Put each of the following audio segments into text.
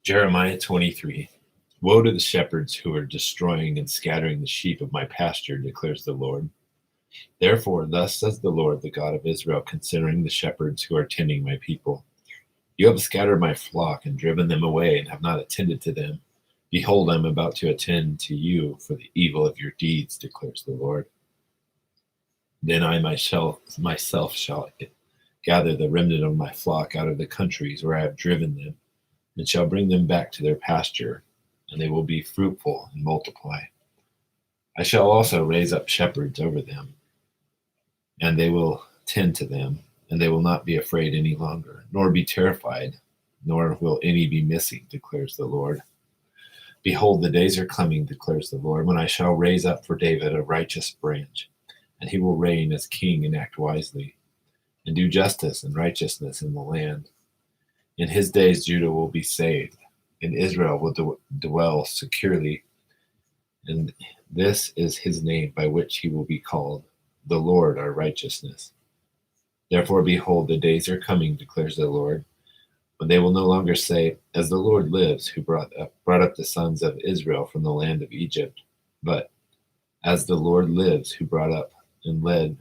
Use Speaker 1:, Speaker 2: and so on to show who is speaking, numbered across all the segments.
Speaker 1: Jeremiah 23. Woe to the shepherds who are destroying and scattering the sheep of my pasture, declares the Lord. Therefore, thus says the Lord, the God of Israel, concerning the shepherds who are tending my people. You have scattered my flock and driven them away and have not attended to them. Behold, I am about to attend to you for the evil of your deeds, declares the Lord. Then I myself shall gather the remnant of my flock out of the countries where I have driven them, and shall bring them back to their pasture, and they will be fruitful and multiply. I shall also raise up shepherds over them, and they will tend to them, and they will not be afraid any longer, nor be terrified, nor will any be missing, declares the Lord. Behold, the days are coming, declares the Lord, when I shall raise up for David a righteous branch, and he will reign as king and act wisely, and do justice and righteousness in the land. In his days Judah will be saved, and Israel will dwell securely, and this is his name by which he will be called, the Lord our righteousness. Therefore, behold, the days are coming, declares the Lord, when they will no longer say, as the Lord lives, who brought up the sons of Israel from the land of Egypt, but as the Lord lives, who brought up and led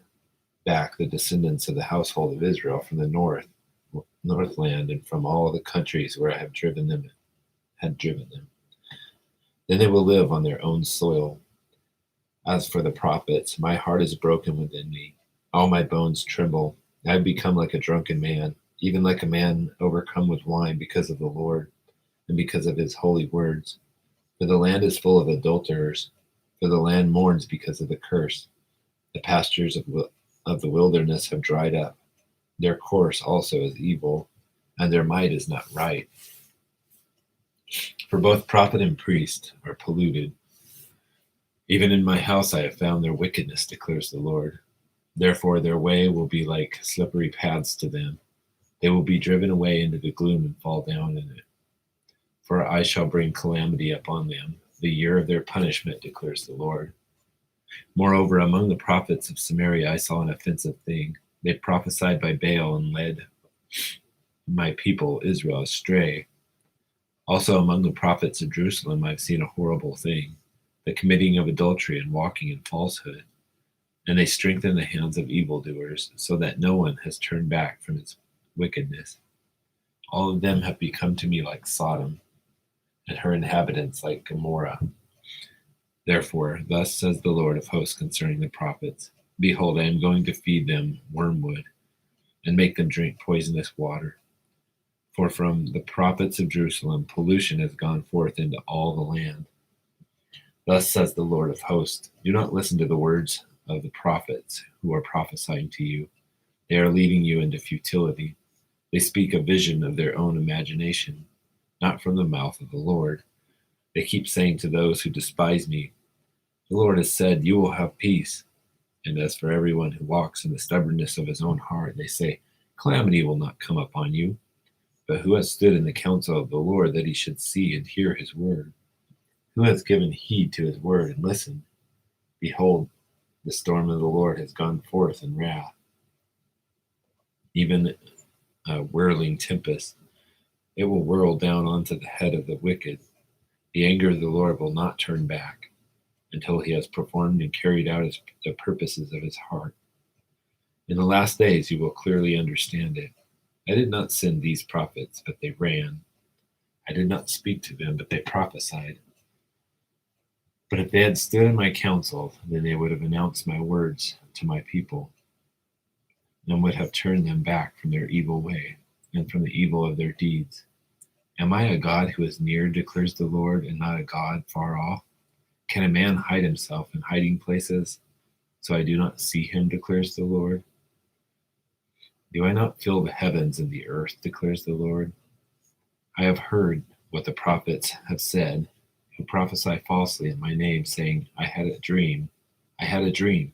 Speaker 1: back the descendants of the household of Israel from the northland and from all the countries where I had driven them. Then they will live on their own soil. As for the prophets, my heart is broken within me. All my bones tremble. I have become like a drunken man, even like a man overcome with wine because of the Lord and because of his holy words. For the land is full of adulterers, for the land mourns because of the curse. The pastures of the wilderness have dried up. Their course also is evil, and their might is not right. For both prophet and priest are polluted. Even in my house I have found their wickedness, declares the Lord. Therefore their way will be like slippery paths to them. They will be driven away into the gloom and fall down in it. For I shall bring calamity upon them, the year of their punishment, declares the Lord. Moreover, among the prophets of Samaria I saw an offensive thing. They prophesied by Baal and led my people Israel astray. Also among the prophets of Jerusalem I have seen a horrible thing, the committing of adultery and walking in falsehood. And they strengthen the hands of evildoers, so that no one has turned back from its wickedness. All of them have become to me like Sodom, and her inhabitants like Gomorrah. Therefore, thus says the Lord of hosts concerning the prophets, behold, I am going to feed them wormwood, and make them drink poisonous water. For from the prophets of Jerusalem pollution has gone forth into all the land. Thus says the Lord of hosts, do not listen to the words of the prophets who are prophesying to you. They are leading you into futility. They speak a vision of their own imagination, not from the mouth of the Lord. They keep saying to those who despise me, the Lord has said, you will have peace. And as for everyone who walks in the stubbornness of his own heart, they say, calamity will not come upon you. But who has stood in the counsel of the Lord that he should see and hear his word? Who has given heed to his word and listened? Behold, the storm of the Lord has gone forth in wrath, even a whirling tempest. It will whirl down onto the head of the wicked. The anger of the Lord will not turn back until he has performed and carried out the purposes of his heart. In the last days you will clearly understand it. I did not send these prophets, but they ran. I did not speak to them, but they prophesied. But if they had stood in my counsel, then they would have announced my words to my people, and would have turned them back from their evil way, and from the evil of their deeds. Am I a God who is near, declares the Lord, and not a God far off? Can a man hide himself in hiding places, so I do not see him, declares the Lord? Do I not fill the heavens and the earth, declares the Lord? I have heard what the prophets have said, who prophesy falsely in my name, saying, I had a dream. I had a dream.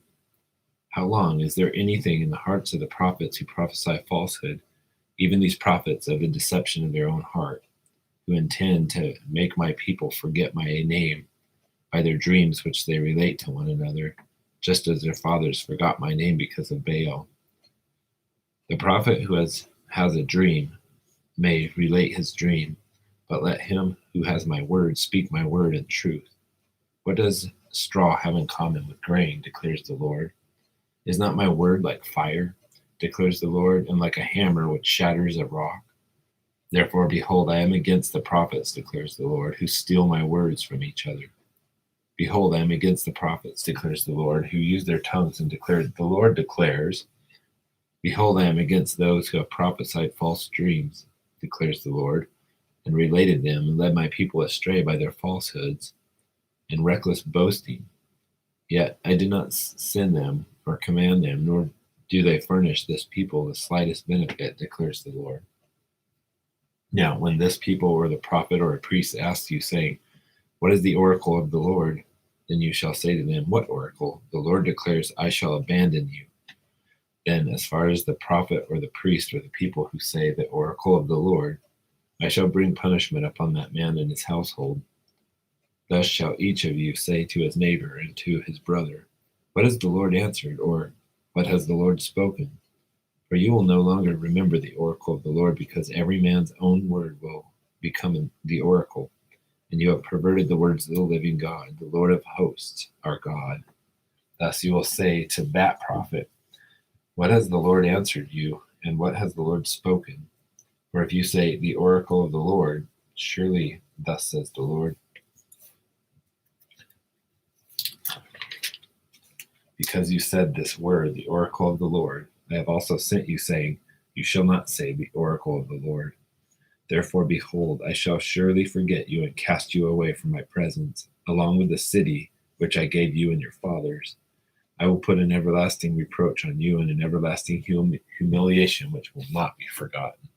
Speaker 1: How long? Is there anything in the hearts of the prophets who prophesy falsehood, even these prophets of the deception of their own heart, who intend to make my people forget my name by their dreams which they relate to one another, just as their fathers forgot my name because of Baal? The prophet who has a dream may relate his dream, But let him who has my word speak my word in truth. What does straw have in common with grain, declares the Lord? Is not my word like fire, declares the Lord, and like a hammer which shatters a rock? Therefore, behold, I am against the prophets, declares the Lord, who steal my words from each other. Behold, I am against the prophets, declares the Lord, who use their tongues and declare, the Lord declares, behold, I am against those who have prophesied false dreams, declares the Lord, and related them, and led my people astray by their falsehoods and reckless boasting. Yet I did not send them or command them, nor do they furnish this people the slightest benefit, declares the Lord. Now, when this people or the prophet or a priest asks you, saying, what is the oracle of the Lord? Then you shall say to them, what oracle? The Lord declares, I shall abandon you. Then, as far as the prophet or the priest or the people who say, the oracle of the Lord, I shall bring punishment upon that man and his household. Thus shall each of you say to his neighbor and to his brother, what has the Lord answered? Or what has the Lord spoken? For you will no longer remember the oracle of the Lord, because every man's own word will become the oracle. And you have perverted the words of the living God, the Lord of hosts, our God. Thus you will say to that prophet, what has the Lord answered you, and what has the Lord spoken? For if you say, the oracle of the Lord, surely thus says the Lord, because you said this word, the oracle of the Lord, I have also sent you, saying, you shall not say the oracle of the Lord. Therefore, behold, I shall surely forget you and cast you away from my presence, along with the city which I gave you and your fathers. I will put an everlasting reproach on you and an everlasting humiliation which will not be forgotten.